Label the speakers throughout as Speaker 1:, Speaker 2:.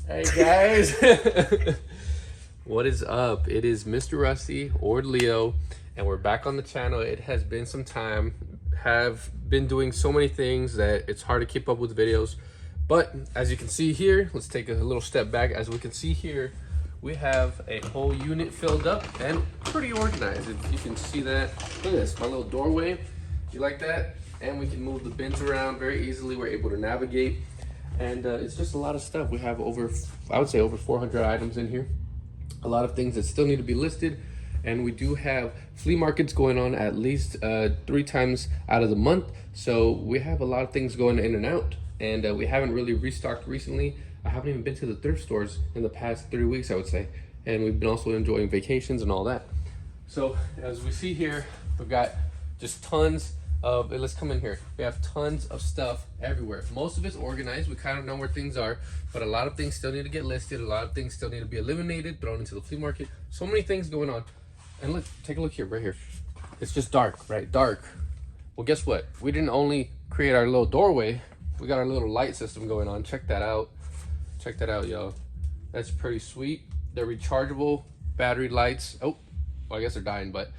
Speaker 1: Hey guys, what is up? It is Mr. Rusty or Leo, and we're back on the channel. It has been some time. Have been doing so many things that it's hard to keep up with videos. But as you can see here, let's take a little step back. As we can see here, we have a whole unit filled up and pretty organized. If you can see that, look at this, my little doorway. You like that? And we can move the bins around very easily. We're able to navigate. And it's just a lot of stuff. We have over, I would say over 400 items in here. A lot of things that still need to be listed. And we do have flea markets going on at least 3 times out of the month. So we have a lot of things going in and out. And we haven't really restocked recently. I haven't even been to the thrift stores in the past 3 weeks, I would say. And we've been also enjoying vacations and all that. So as we see here, we've got just tons of, let's come in here. We have tons of stuff everywhere. Most of it's organized. We kind of know where things are, but a lot of things still need to get listed. A lot of things still need to be eliminated, thrown into the flea market. So many things going on. And look, take a look here, right here. It's just dark, right? Dark. Well, guess what? We didn't only create our little doorway. We got our little light system going on. Check that out. Check that out, y'all. That's pretty sweet. They're rechargeable battery lights. Oh, well, I guess they're dying, but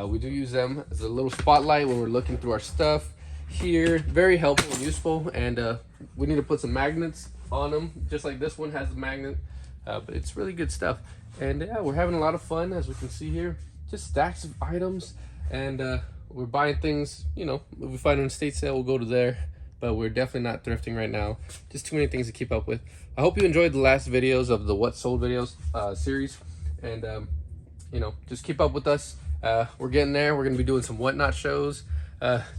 Speaker 1: we do use them as a little spotlight when we're looking through our stuff here. Very helpful and useful. And we need to put some magnets on them, just like this one has a magnet. But it's really good stuff. And yeah, we're having a lot of fun, as we can see here. Just stacks of items. And we're buying things, you know, if we find an estate sale, we'll go to there. But we're definitely not thrifting right now. Just too many things to keep up with. I hope you enjoyed the last videos of the What Sold videos series. And, you know, just keep up with us. We're getting there. We're going to be doing some whatnot shows.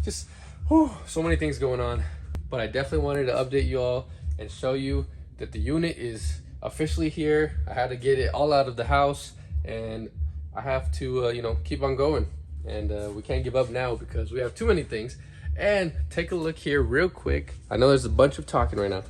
Speaker 1: Just so many things going on. But I definitely wanted to update you all and show you that the unit is officially here. I had to get it all out of the house. And I have to, you know, keep on going. And we can't give up now because we have too many things. And take a look here real quick. I know there's a bunch of talking right now.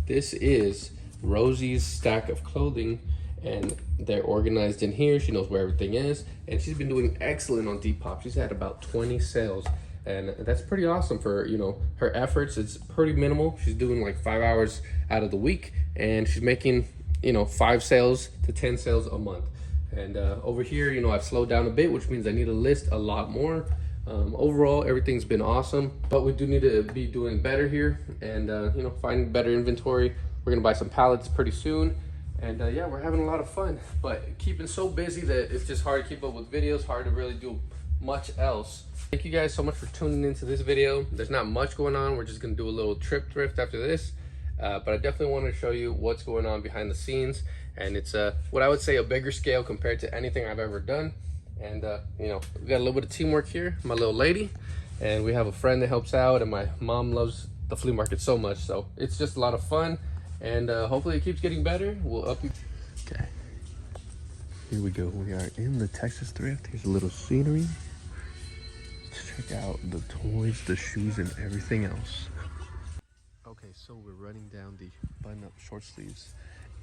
Speaker 1: This is Rosie's stack of clothing, and they're organized in here. She knows where everything is, and she's been doing excellent on Depop. She's had about 20 sales, and that's pretty awesome for, you know, her efforts. It's pretty minimal. She's doing like 5 hours out of the week, and she's making, you know, 5 sales to 10 sales a month. And over here, you know, I've slowed down a bit, which means I need to list a lot more. Overall, everything's been awesome, but we do need to be doing better here and, you know, find better inventory. We're gonna buy some pallets pretty soon. And yeah, we're having a lot of fun, but keeping so busy that it's just hard to keep up with videos, hard to really do much else. Thank you guys so much for tuning into this video. There's not much going on. We're just gonna do a little trip thrift after this. But I definitely wanted to show you what's going on behind the scenes. And it's what I would say a bigger scale compared to anything I've ever done. And you know, we got a little bit of teamwork here, my little lady, and we have a friend that helps out, and my mom loves the flea market so much, so it's just a lot of fun. And hopefully it keeps getting better. We'll up you. Okay, here we go. We are in the Texas thrift. Here's a little scenery. Check out the toys, the shoes, and everything else. Okay, so we're running down the button-up short sleeves.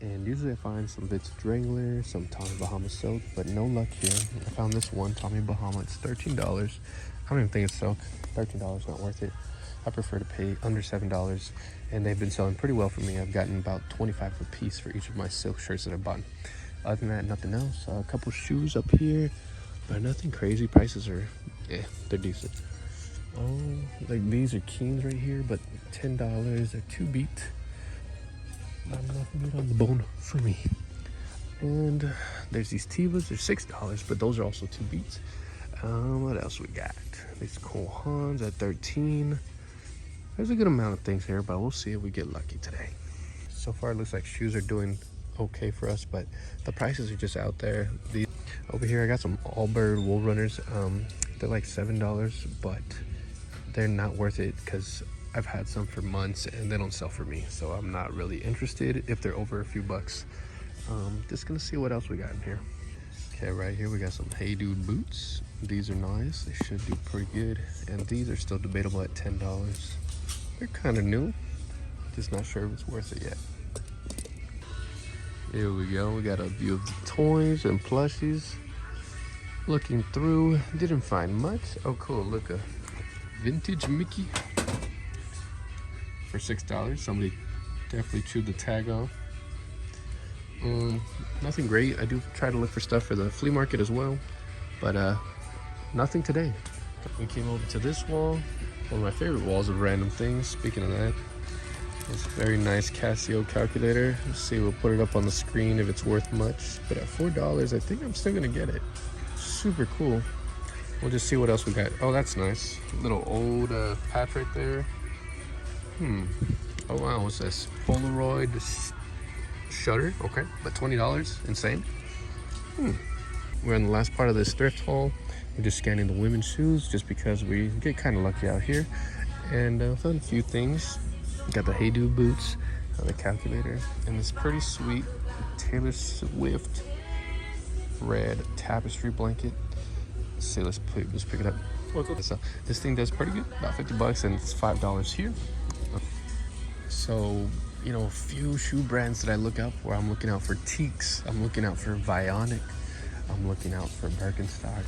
Speaker 1: And usually I find some bits of Wrangler, some Tommy Bahama silk, but no luck here. I found this one, Tommy Bahama. It's $13. I don't even think it's silk. $13 not worth it. I prefer to pay under $7, and they've been selling pretty well for me. I've gotten about 25 a piece for each of my silk shirts that I've bought. Other than that, nothing else. A couple shoes up here, but nothing crazy. Prices are, yeah, they're decent. Oh, like these are Keens right here, but $10. They're 2 beat. Not enough meat on the bone for me. And there's these Tevas, they're $6, but those are also 2 beats. What else we got? These Cole Haans at 13. There's a good amount of things here, but we'll see if we get lucky today. So far, it looks like shoes are doing okay for us, but the prices are just out there. Over here, I got some Allbird Wool Runners. They're like $7, but they're not worth it because I've had some for months and they don't sell for me, so I'm not really interested if they're over a few bucks. Just gonna see what else we got in here. Okay, right here we got some Hey Dude boots. These are nice. They should do pretty good. And these are still debatable at $10. They're kind of new. Just not sure if it's worth it yet. Here we go. We got a view of the toys and plushies. Looking through, didn't find much. Oh, cool. Look, a vintage Mickey for $6. Somebody definitely chewed the tag off. Nothing great. I do try to look for stuff for the flea market as well, but nothing today. We came over to this wall, one of my favorite walls of random things. Speaking of that, this very nice Casio calculator. Let's see, we'll put it up on the screen if it's worth much, but at $4, I think I'm still gonna get it. Super cool. We'll just see what else we got. Oh, that's nice. Little old patch right there. Oh wow, what's this? Polaroid shutter. Okay, but $20. Insane. We're in the last part of this thrift haul. We're just scanning the women's shoes just because we get kind of lucky out here. And found a few things. Got the Hey Dude boots, the calculator, and this pretty sweet Taylor Swift red tapestry blanket. Let's see, let's pick it up. So this thing does pretty good, about 50 bucks, and it's $5 here. So, you know, a few shoe brands that I look out for. I'm looking out for Teaks. I'm looking out for Vionic. I'm looking out for Birkenstock.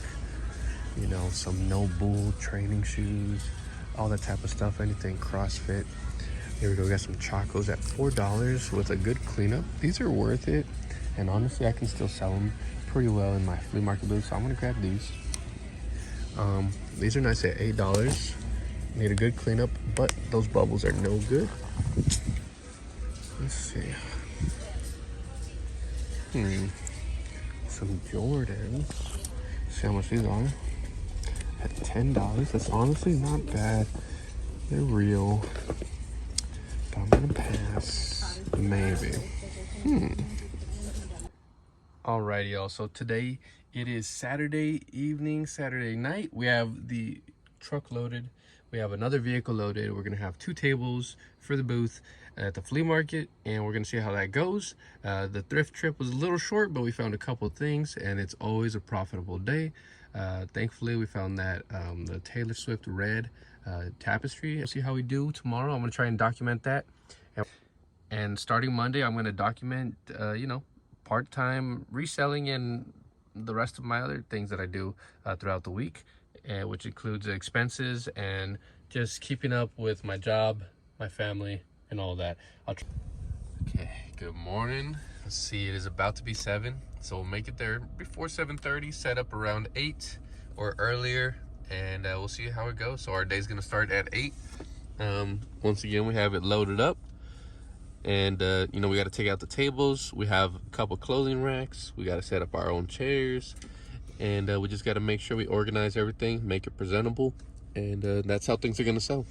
Speaker 1: You know, some No Bull training shoes, all that type of stuff. Anything CrossFit. Here we go. We got some Chacos at $4 with a good cleanup. These are worth it, and honestly, I can still sell them pretty well in my flea market booth. So I'm gonna grab these. These are nice at $8. Need a good cleanup, but those bubbles are no good. Let's see. Some Jordans. See how much these are. At $10. That's honestly not bad. They're real. But I'm gonna pass. Maybe. Alrighty, y'all. So today it is Saturday evening, Saturday night. We have the truck loaded. We have another vehicle loaded. We're gonna have 2 tables for the booth at the flea market, and we're gonna see how that goes. The thrift trip was a little short, but we found a couple of things, and it's always a profitable day. Thankfully, we found that the Taylor Swift red tapestry. We'll see how we do tomorrow. I'm gonna try and document that. And starting Monday, I'm gonna document, you know, part-time reselling and the rest of my other things that I do throughout the week, which includes expenses and just keeping up with my job, my family, and all that. Okay, good morning. Let's see, it is about to be 7, so we'll make it there before 7:30, set up around 8 or earlier, and we'll see how it goes. So our day's gonna start at 8. Once again, we have it loaded up, and you know, we got to take out the tables. We have a couple clothing racks. We got to set up our own chairs, and we just got to make sure we organize everything, make it presentable, and that's how things are gonna sell.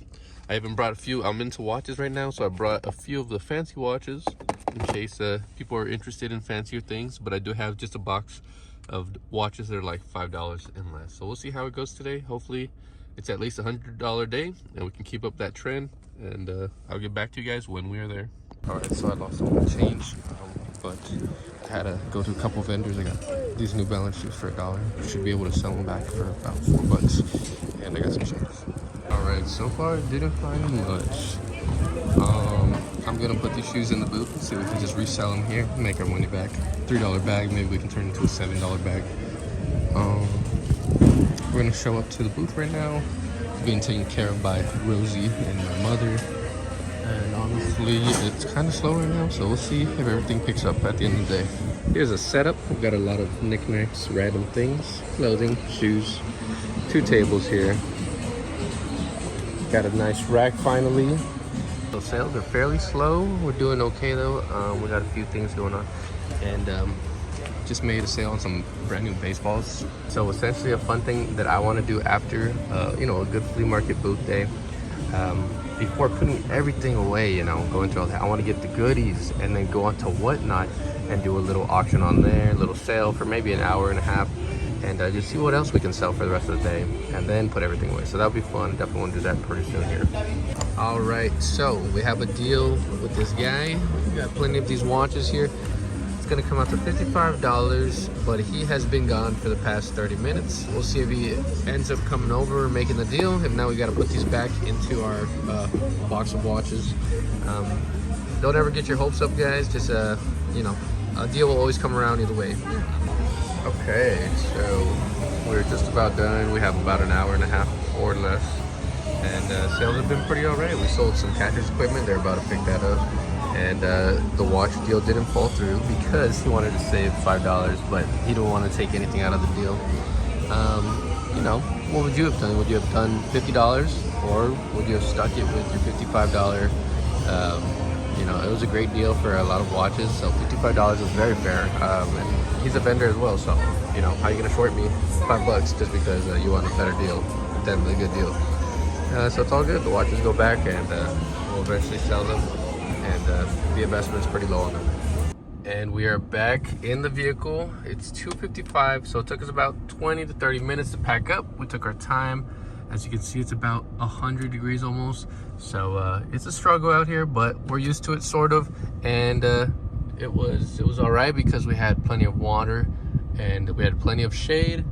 Speaker 1: I even brought a few. I'm into watches right now, so I brought a few of the fancy watches in case people are interested in fancier things. But I do have just a box of watches that are like $5 and less. So we'll see how it goes today. Hopefully it's at least $100 day, and we can keep up that trend. And I'll get back to you guys when we are there. All right, so I lost all my change, but I had to go to a couple vendors. I got these New Balance shoes for $1. Should be able to sell them back for about $4, and I got some changes. All right, so far didn't find much. I'm gonna put these shoes in the booth and see if we can just resell them here, make our money back. $3 bag, maybe we can turn it into a $7 bag. We're gonna show up to the booth right now. Being taken care of by Rosie and my mother. And honestly, it's kind of slow right now, so we'll see if everything picks up at the end of the day. Here's a setup. We've got a lot of knickknacks, random things, clothing, shoes, 2 tables here. Got a nice rack finally. So sales are fairly slow. We're doing okay though. We got a few things going on, and just made a sale on some brand new baseballs. So essentially, a fun thing that I want to do after you know, a good flea market booth day, before putting everything away, you know, going through all that, I want to get the goodies and then go on to Whatnot and do a little auction on there, a little sale for maybe an hour and a half, and just see what else we can sell for the rest of the day, and then put everything away. So that'll be fun. Definitely want to do that pretty soon here. All right, so we have a deal with this guy. We got plenty of these watches here. It's gonna come out to $55, but he has been gone for the past 30 minutes. We'll see if he ends up coming over and making the deal. If not, we gotta put these back into our box of watches. Don't ever get your hopes up, guys. Just you know, a deal will always come around either way. Okay, so we're just about done. We have about an hour and a half or less, and sales have been pretty alright. We sold some catcher's equipment. They're about to pick that up, and the watch deal didn't fall through because he wanted to save $5, but he didn't want to take anything out of the deal. You know, what would you have done? Would you have done $50, or would you have stuck it with your $55? You know, it was a great deal for a lot of watches, so $55 was very fair. And he's a vendor as well, so you know, how are you gonna short me $5 just because you want a better deal than the good deal? So it's all good. The watches go back, and we'll eventually sell them, and the investment's pretty low on them. And we are back in the vehicle. It's 2:55, so it took us about 20 to 30 minutes to pack up. We took our time. As you can see, it's about 100 degrees almost, so it's a struggle out here, but we're used to it sort of. And it was all right because we had plenty of water and we had plenty of shade.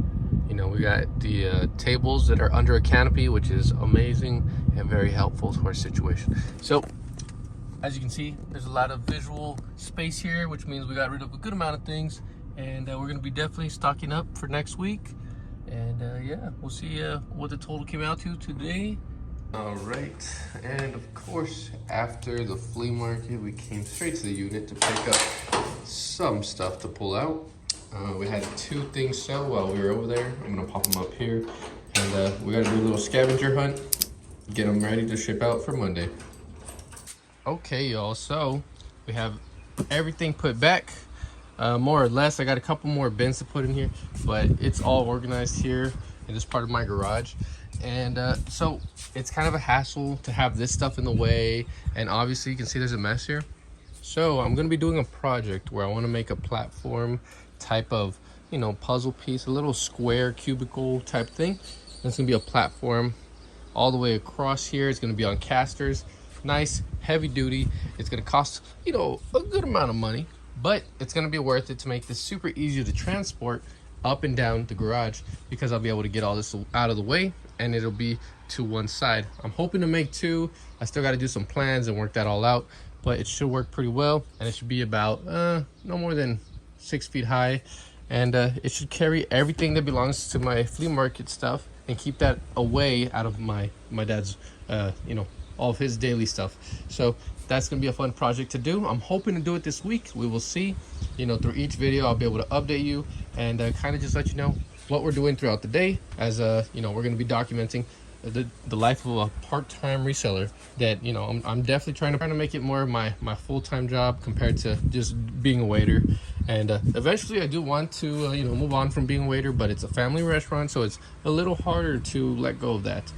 Speaker 1: You know, we got the tables that are under a canopy, which is amazing and very helpful to our situation. So as you can see, there's a lot of visual space here, which means we got rid of a good amount of things, and we're gonna be definitely stocking up for next week. And yeah, we'll see what the total came out to today. All right, and of course, after the flea market, we came straight to the unit to pick up some stuff to pull out. We had 2 things sell while we were over there. I'm gonna pop them up here, and we gotta do a little scavenger hunt, get them ready to ship out for Monday. Okay, y'all, so we have everything put back, more or less. I got a couple more bins to put in here, but it's all organized here in this part of my garage. And so it's kind of a hassle to have this stuff in the way, and obviously you can see there's a mess here. So I'm going to be doing a project where I want to make a platform type of, you know, puzzle piece, a little square cubicle type thing. And it's going to be a platform all the way across here. It's going to be on casters. Nice, heavy duty. It's going to cost, you know, a good amount of money, but it's going to be worth it to make this super easy to transport up and down the garage, because I'll be able to get all this out of the way and it'll be to one side. I'm hoping to make 2. I still got to do some plans and work that all out, but it should work pretty well, and it should be about no more than 6 feet high, and it should carry everything that belongs to my flea market stuff and keep that away out of my dad's you know, all of his daily stuff. So that's gonna be a fun project to do. I'm hoping to do it this week. We will see. You know, through each video I'll be able to update you and kind of just let you know what we're doing throughout the day, as you know, we're going to be documenting the life of a part-time reseller that, you know, I'm definitely trying to make it more of my full-time job compared to just being a waiter. And eventually I do want to you know, move on from being a waiter, but it's a family restaurant, so it's a little harder to let go of that,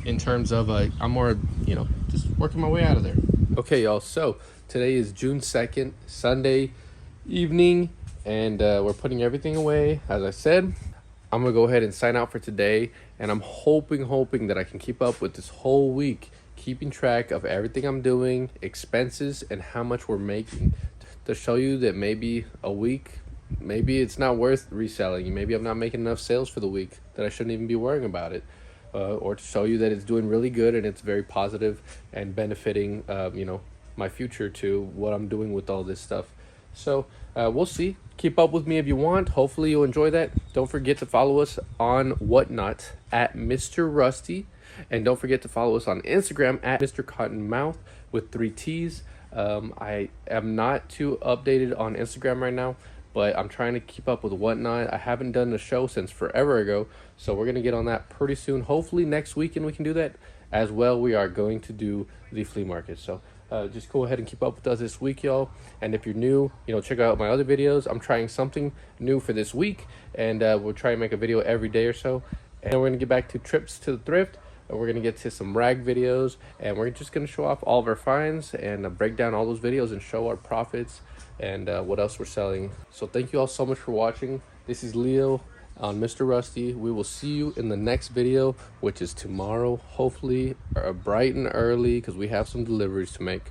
Speaker 1: in terms of I'm more, you know, just working my way out of there. Okay, y'all, so today is June 2nd, Sunday evening, and we're putting everything away. As I said, I'm gonna go ahead and sign out for today, and I'm hoping that I can keep up with this whole week, keeping track of everything I'm doing, expenses, and how much we're making, to show you that maybe a week, maybe it's not worth reselling. Maybe I'm not making enough sales for the week that I shouldn't even be worrying about it. Or to show you that it's doing really good and it's very positive and benefiting, you know, my future to what I'm doing with all this stuff. So we'll see. Keep up with me if you want. Hopefully you'll enjoy that. Don't forget to follow us on Whatnot at Mr. Rusty. And don't forget to follow us on Instagram at Mr. Cottonmouth with 3 T's. I am not too updated on Instagram right now, but I'm trying to keep up with Whatnot. I haven't done the show since forever ago, so we're going to get on that pretty soon. Hopefully next weekend we can do that as well. We are going to do the flea market, so just go ahead and keep up with us this week, y'all. And if you're new, you know, check out my other videos. I'm trying something new for this week, and we'll try and make a video every day or so. And then we're going to get back to trips to the thrift, and we're going to get to some rag videos, and we're just going to show off all of our finds and break down all those videos and show our profits and what else we're selling. So thank you all so much for watching. This is Leo on Mr. Rusty. We will see you in the next video, which is tomorrow, hopefully bright and early, because we have some deliveries to make.